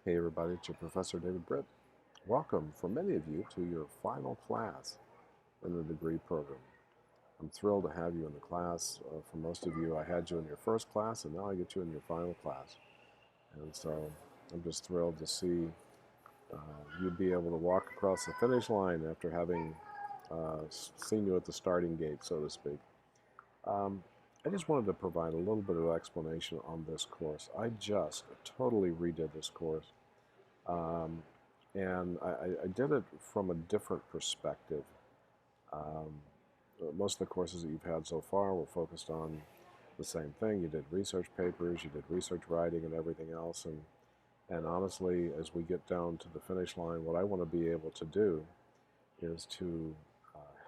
Hey everybody, it's your Professor David Britt. Welcome, for many of you, to your final class in the degree program. I'm thrilled to have you in the class. For most of you, I had you in your first class, and now I get you in your final class. And so I'm just thrilled to see you be able to walk across the finish line after having seen you at the starting gate, so to speak. I just wanted to provide a little bit of explanation on this course. I just totally redid this course. Um, and I did it from a different perspective. Um, Most of the courses that you've had so far were focused on the same thing. You did research papers, you did research writing and everything else. And honestly, as we get down to the finish line, what I want to be able to do is to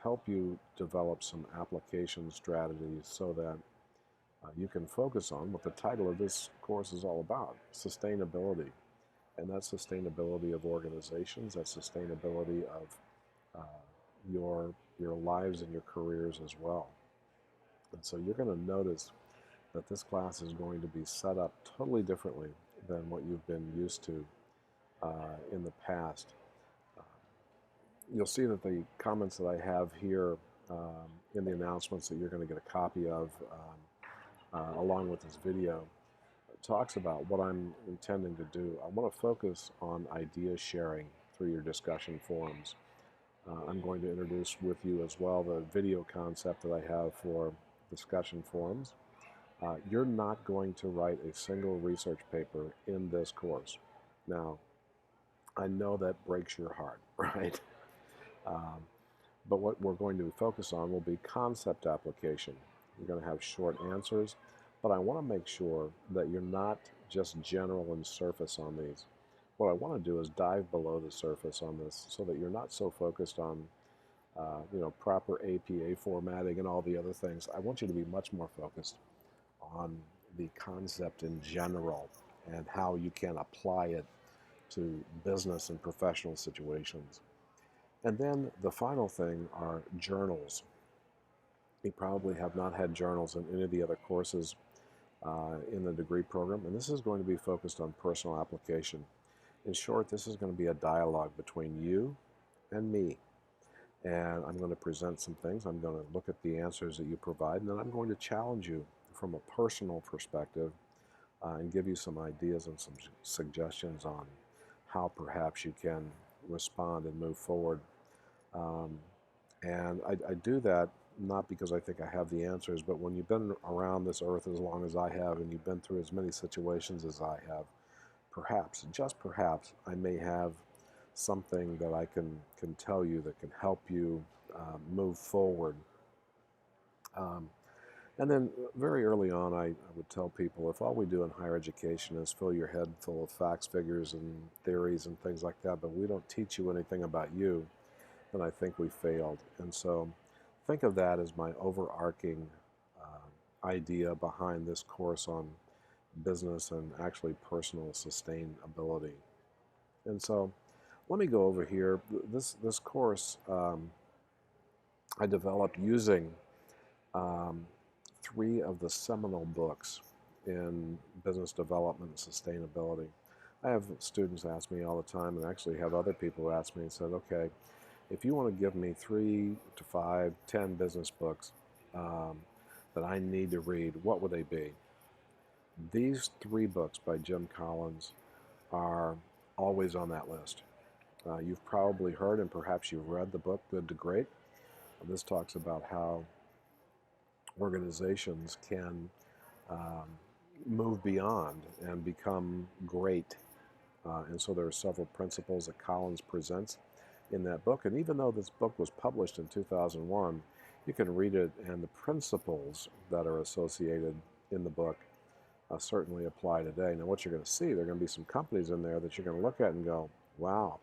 help you develop some application strategies so that you can focus on what the title of this course is all about, sustainability. And that's sustainability of organizations, that's sustainability of uh, your lives and your careers as well. And so you're going to notice that this class is going to be set up totally differently than what you've been used to in the past. Uh, you'll see that the comments that I have here in the announcements that you're going to get a copy of along with this video talks about what I'm intending to do. I want to focus on idea sharing through your discussion forums. I'm going to introduce with you as well the video concept that I have for discussion forums. You're not going to write a single research paper in this course. Now, I know that breaks your heart, right? Um, but what we're going to focus on will be concept application. You're going to have short answers, but I want to make sure that you're not just general and surface on these. What I want to do is dive below the surface on this so that you're not so focused on proper APA formatting and all the other things. I want you to be much more focused on the concept in general and how you can apply it to business and professional situations. And then the final thing are journals. You probably have not had journals in any of the other courses in the degree program, and this is going to be focused on personal application. In short, this is going to be a dialogue between you and me. And I'm going to present some things. I'm going to look at the answers that you provide, and then I'm going to challenge you from a personal perspective and give you some ideas and some suggestions on how perhaps you can respond and move forward. Um, and I do that not because I think I have the answers, but when you've been around this earth as long as I have and you've been through as many situations as I have, perhaps, just perhaps, I may have something that I can tell you that can help you move forward. Um, and then very early on, I would tell people, if all we do in higher education is fill your head full of facts, figures, and theories and things like that, but we don't teach you anything about you, then I think we failed. And so think of that as my overarching idea behind this course on business and actually personal sustainability. And so let me go over here. This course I developed using um, three of the seminal books in business development and sustainability. I have students ask me all the time, and actually have other people ask me and said, okay, if you want to give me 3 to 5, 10 business books that I need to read, what would they be? These 3 books by Jim Collins are always on that list. You've probably heard and perhaps you've read the book Good to Great. This talks about how organizations can um, move beyond and become great. And so there are several principles that Collins presents in that book. And even though this book was published in 2001, you can read it, and the principles that are associated in the book certainly apply today. Now, what you're going to see, there are going to be some companies in there that you're going to look at and go, wow,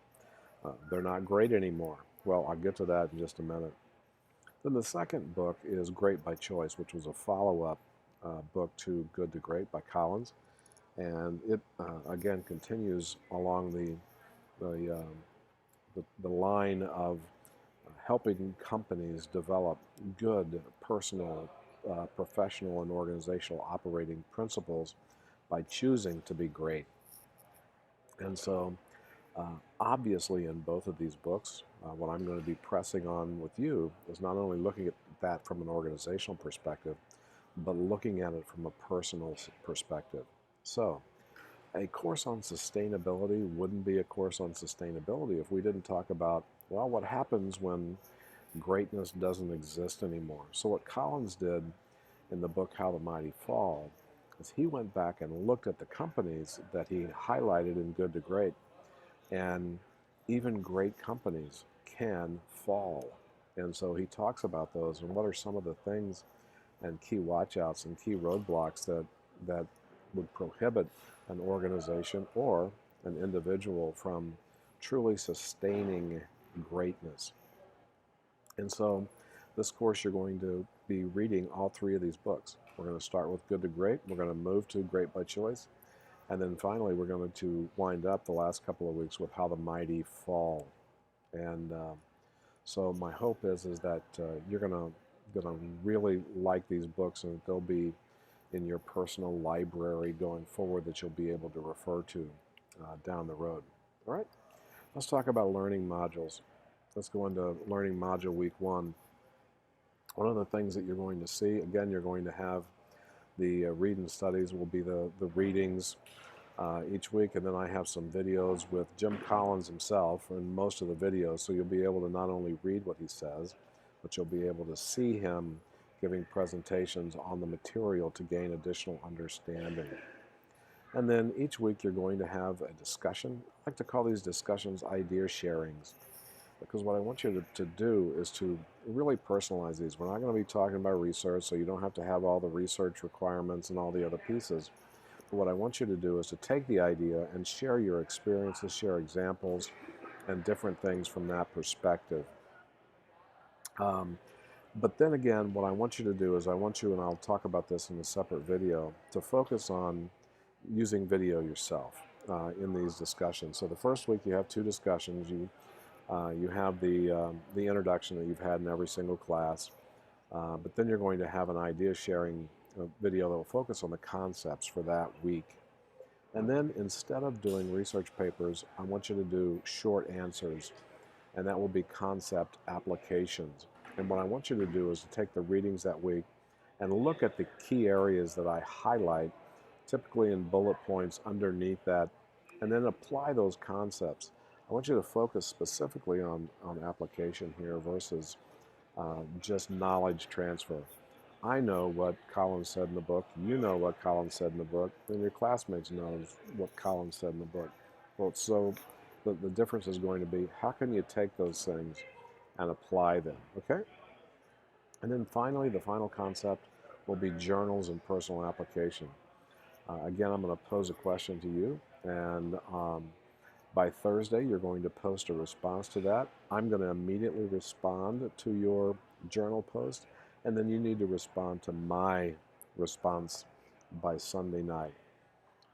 they're not great anymore. Well, I'll get to that in just a minute. Then the second book is Great by Choice, which was a follow-up book to Good to Great by Collins. And it, again, continues along the line of helping companies develop good personal, professional, and organizational operating principles by choosing to be great. And so obviously in both of these books, what I'm going to be pressing on with you is not only looking at that from an organizational perspective, but looking at it from a personal perspective. So a course on sustainability wouldn't be a course on sustainability if we didn't talk about, well, what happens when greatness doesn't exist anymore. So what Collins did in the book How the Mighty Fall is he went back and looked at the companies that he highlighted in Good to Great, and even great companies can fall. And so he talks about those and what are some of the things and key watchouts and key roadblocks that would prohibit an organization or an individual from truly sustaining greatness. And so this course you're going to be reading all three of these books. We're going to start with Good to Great. We're going to move to Great by Choice. And then finally we're going to wind up the last couple of weeks with How the Mighty Fall. And so my hope is that you're going to really like these books, and they'll be in your personal library going forward that you'll be able to refer to down the road. All right, let's talk about learning modules. Let's go into learning module week 1. One of the things that you're going to see, again, you're going to have the read and studies will be the readings each week, and then I have some videos with Jim Collins himself in most of the videos, so you'll be able to not only read what he says, but you'll be able to see him giving presentations on the material to gain additional understanding. And then each week you're going to have a discussion. I like to call these discussions idea sharings, because what I want you to do is to really personalize these. We're not going to be talking about research, so you don't have to have all the research requirements and all the other pieces. But what I want you to do is to take the idea and share your experiences, share examples, and different things from that perspective. But then again, what I want you to do is I want you, and I'll talk about this in a separate video, to focus on using video yourself in these discussions. So the first week you have 2 discussions. You have the introduction that you've had in every single class, but then you're going to have an idea sharing video that will focus on the concepts for that week. And then instead of doing research papers, I want you to do short answers, and that will be concept applications. And what I want you to do is to take the readings that week and look at the key areas that I highlight, typically in bullet points underneath that, and then apply those concepts. I want you to focus specifically on application here versus just knowledge transfer. I know what Collins said in the book, you know what Collins said in the book, and your classmates know what Collins said in the book. Well, so the difference is going to be, how can you take those things and apply them, okay? And then finally, the final concept will be journals and personal application. Again, I'm going to pose a question to you, and by Thursday, you're going to post a response to that. I'm going to immediately respond to your journal post, and then you need to respond to my response by Sunday night.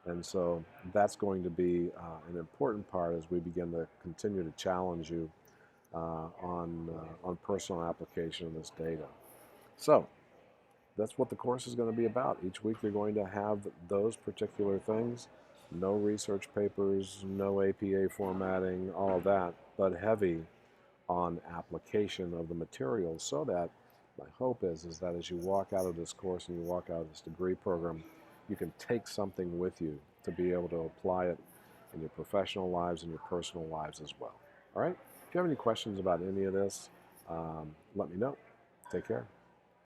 And so that's going to be an important part as we begin to continue to challenge you on personal application of this data. So that's what the course is going to be about. Each week you're going to have those particular things. No research papers, no APA formatting, all of that, but heavy on application of the materials, so that my hope is that as you walk out of this course and you walk out of this degree program, you can take something with you to be able to apply it in your professional lives and your personal lives as well. All right? If you have any questions about any of this, let me know. Take care.